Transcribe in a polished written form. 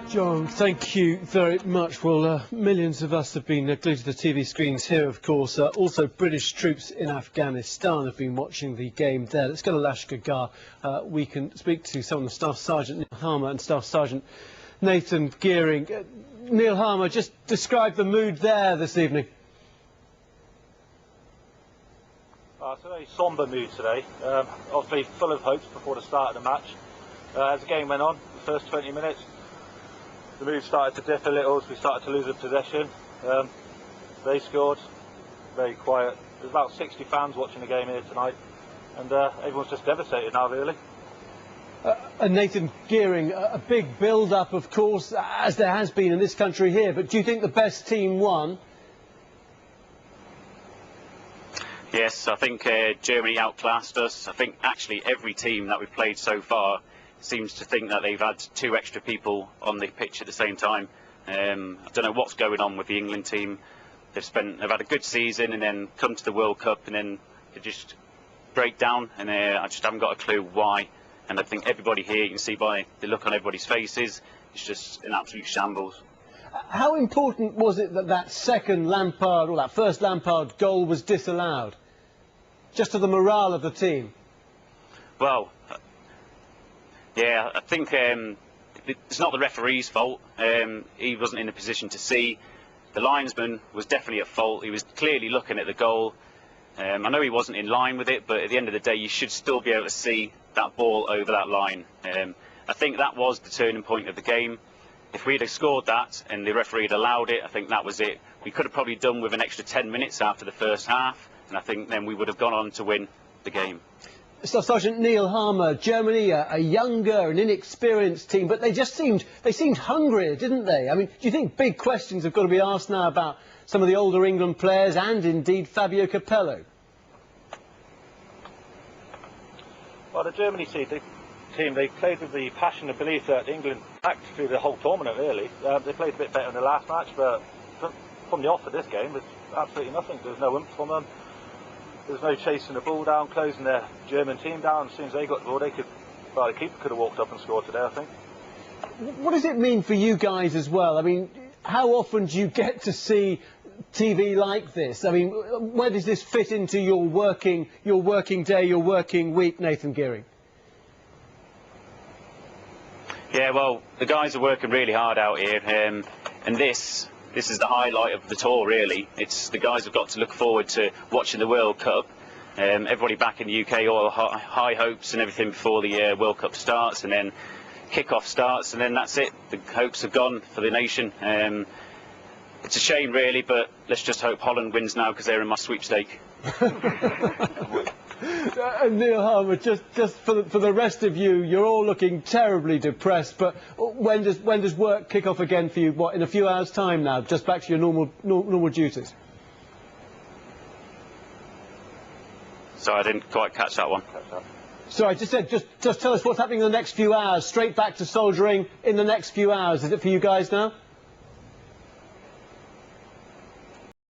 John, thank you very much. Well, millions of us have been glued to the TV screens here, of course. Also, British troops in Afghanistan have been watching the game there. Let's go to Lashkar. We can speak to some of the Staff Sergeant Neil Harmer and Staff Sergeant Nathan Gearing. Neil Harmer, just describe the mood there this evening. It's a very sombre mood today. Obviously full of hopes before the start of the match. As the game went on, the first 20 minutes, the mood started to dip a little as we started to lose the possession. They scored, very quiet. There's about 60 fans watching the game here tonight, and everyone's just devastated now, really. And Nathan Gearing, a big build-up, of course, as there has been in this country here, but do you think the best team won? Yes, I think Germany outclassed us. I think actually every team that we've played so far seems to think that they've had two extra people on the pitch at the same time. I don't know what's going on with the England team. They've had a good season and then come to the World Cup and then they just break down, and I just haven't got a clue why. And I think everybody here, you can see by the look on everybody's faces, it's just an absolute shambles. How important was it that that second Lampard, or that first Lampard goal was disallowed? Just to the morale of the team? Well, yeah, I think it's not the referee's fault. He wasn't in a position to see. The linesman was definitely at fault. He was clearly looking at the goal. I know he wasn't in line with it, but at the end of the day, you should still be able to see that ball over that line. I think that was the turning point of the game. If we'd have scored that and the referee had allowed it, I think that was it. We could have probably done with an extra 10 minutes after the first half, and I think then we would have gone on to win the game. Staff Sergeant Neil Harmer, Germany, a younger and inexperienced team, but they seemed hungrier, didn't they? I mean, do you think big questions have got to be asked now about some of the older England players and indeed Fabio Capello? Well, the Germany team, they played with the passion and belief that England lacked through the whole tournament, really. They played a bit better in the last match, but from the off of this game, there's absolutely nothing. There's no oomph from them. There's no chasing the ball down, closing their German team down. As soon as they got the ball, the keeper could have walked up and scored today, I think. What does it mean for you guys as well? I mean, how often do you get to see TV like this? I mean, where does this fit into your working day, your working week, Nathan Gearing? Yeah, well, the guys are working really hard out here, and this is the highlight of the tour, really. It's the guys have got to look forward to watching the World Cup. Everybody back in the UK, all high hopes and everything before the World Cup starts, and then kick-off starts, and then that's it. The hopes are gone for the nation. It's a shame, really, but let's just hope Holland wins now because they're in my sweepstake. Neil Harmer, just for the rest of you, you're all looking terribly depressed, but when does work kick off again for you? What, in a few hours' time now, just back to your normal duties? Sorry, I didn't quite catch that one. Sorry, just tell us what's happening in the next few hours, straight back to soldiering in the next few hours. Is it for you guys now?